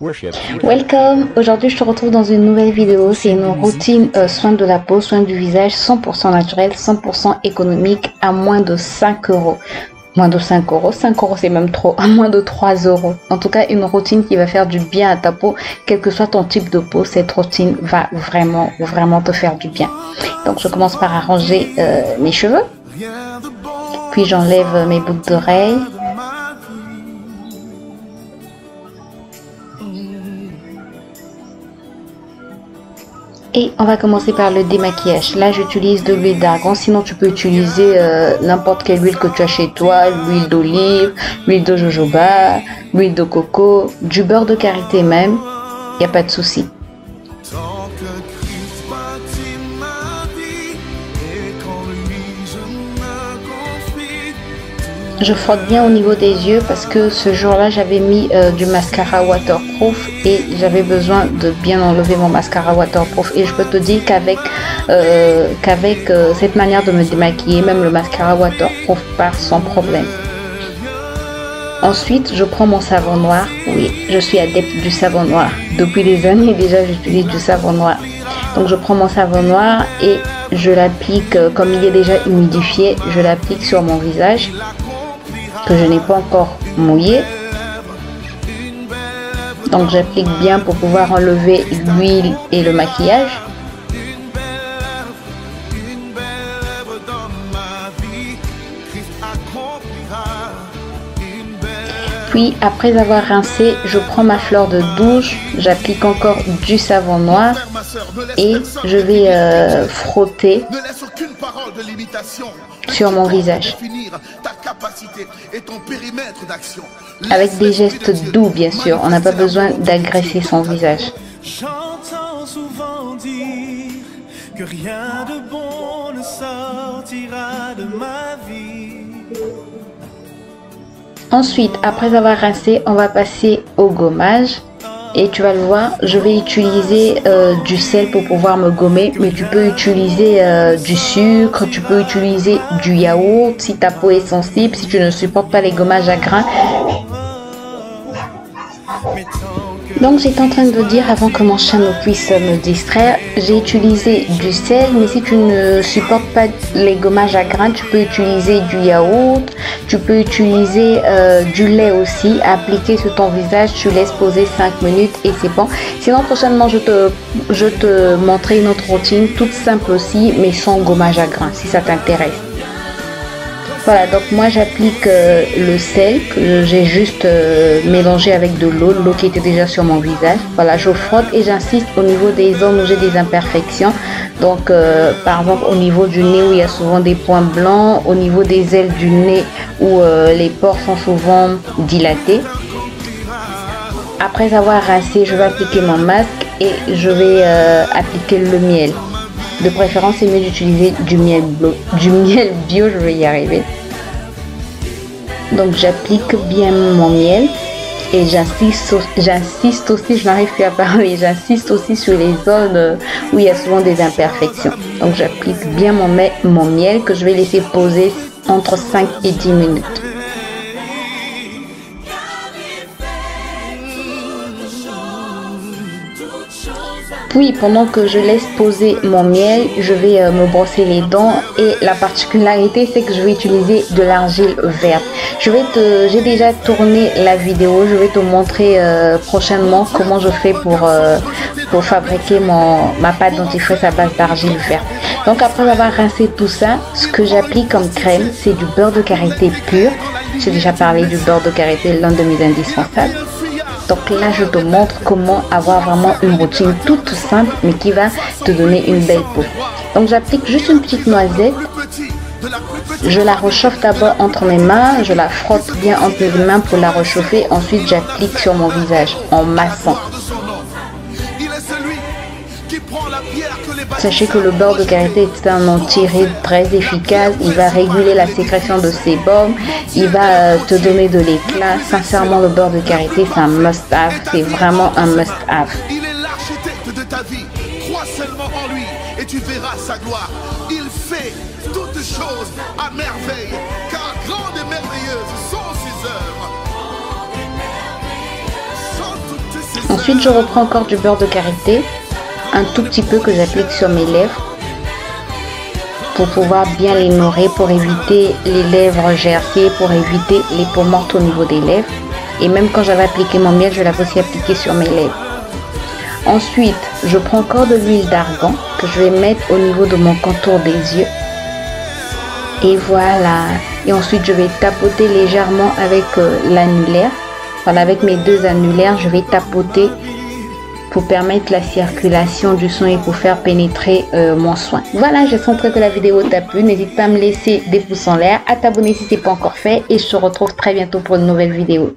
Welcome! Aujourd'hui, je te retrouve dans une nouvelle vidéo. C'est une routine soin de la peau, soin du visage, 100% naturel, 100% économique, à moins de 5 euros. Moins de 5 euros, 5 euros c'est même trop, à moins de 3 euros. En tout cas, une routine qui va faire du bien à ta peau, quel que soit ton type de peau, cette routine va vraiment te faire du bien. Donc, je commence par arranger mes cheveux. Puis, j'enlève mes boucles d'oreilles. Et on va commencer par le démaquillage. Là, j'utilise de l'huile d'argan. Sinon, tu peux utiliser n'importe quelle huile que tu as chez toi. L'huile d'olive, l'huile de jojoba, l'huile de coco, du beurre de karité même. Il n'y a pas de souci. Je frotte bien au niveau des yeux parce que ce jour-là, j'avais mis du mascara waterproof et j'avais besoin de bien enlever mon mascara waterproof. Et je peux te dire qu'avec cette manière de me démaquiller, même le mascara waterproof part sans problème. Ensuite, je prends mon savon noir. Oui, je suis adepte du savon noir. Depuis des années déjà, j'utilise du savon noir. Donc, je prends mon savon noir et je l'applique, comme il est déjà humidifié, je l'applique sur mon visage, que je n'ai pas encore mouillé. Donc j'applique bien pour pouvoir enlever l'huile et le maquillage. Puis après avoir rincé, je prends ma fleur de douche, j'applique encore du savon noir et je vais frotter sur mon visage. Avec des gestes doux, bien sûr, on n'a pas besoin d'agresser son visage. J'entends souvent dire que rien de bon ne sortira de ma vie. Ensuite, après avoir rincé, on va passer au gommage. Et tu vas le voir, je vais utiliser du sel pour pouvoir me gommer, mais tu peux utiliser du sucre, tu peux utiliser du yaourt si ta peau est sensible, si tu ne supportes pas les gommages à grains. Donc j'étais en train de dire, avant que mon chat ne puisse me distraire, j'ai utilisé du sel, mais si tu ne supportes pas les gommages à grains, tu peux utiliser du yaourt, tu peux utiliser du lait aussi, appliquer sur ton visage, tu laisses poser 5 minutes et c'est bon. Sinon prochainement je te montrerai une autre routine, toute simple aussi, mais sans gommage à grains, si ça t'intéresse. Voilà, donc moi j'applique le sel que j'ai juste mélangé avec de l'eau qui était déjà sur mon visage. Voilà, je frotte et j'insiste au niveau des zones où j'ai des imperfections. Donc par exemple au niveau du nez où il y a souvent des points blancs, au niveau des ailes du nez où les pores sont souvent dilatés. Après avoir rincé, je vais appliquer mon masque et je vais appliquer le miel. De préférence, c'est mieux d'utiliser du miel bio, je vais y arriver. Donc j'applique bien mon miel et j'insiste aussi, je n'arrive plus à parler, j'insiste aussi sur les zones où il y a souvent des imperfections. Donc j'applique bien mon miel que je vais laisser poser entre 5 et 10 minutes. Puis pendant que je laisse poser mon miel, je vais me brosser les dents et la particularité c'est que je vais utiliser de l'argile verte. J'ai déjà tourné la vidéo, je vais te montrer prochainement comment je fais pour fabriquer ma pâte dentifrice à base d'argile verte. Donc après avoir rincé tout ça, ce que j'applique comme crème, c'est du beurre de karité pur. J'ai déjà parlé du beurre de karité, l'un de mes indispensables. Donc là, je te montre comment avoir vraiment une routine toute simple, mais qui va te donner une belle peau. Donc j'applique juste une petite noisette. Je la réchauffe d'abord entre mes mains. Je la frotte bien entre mes mains pour la réchauffer. Ensuite, j'applique sur mon visage en massant. Sachez que le beurre de karité est un anti-rides très efficace. Il va réguler la sécrétion de sébum. Il va te donner de l'éclat. Sincèrement, le beurre de karité, c'est un must-have. C'est vraiment un must-have. Il est l'architecte de ta vie. Crois seulement en lui et tu verras sa gloire. Il fait toutes choses à merveille, car grandes et merveilleuses sont ses œuvres. Ensuite, je reprends encore du beurre de karité, un tout petit peu que j'applique sur mes lèvres pour pouvoir bien les nourrir, pour éviter les lèvres gercées, pour éviter les peaux mortes au niveau des lèvres. Et même quand j'avais appliqué mon miel, je l'avais aussi appliqué sur mes lèvres. Ensuite, je prends encore de l'huile d'argan que je vais mettre au niveau de mon contour des yeux. Et voilà. Et ensuite, je vais tapoter légèrement avec l'annulaire. Voilà, avec mes deux annulaires, je vais tapoter pour permettre la circulation du son et pour faire pénétrer mon soin. Voilà, j'espère que la vidéo t'a plu. N'hésite pas à me laisser des pouces en l'air, à t'abonner si ce n'est pas encore fait. Et je te retrouve très bientôt pour une nouvelle vidéo.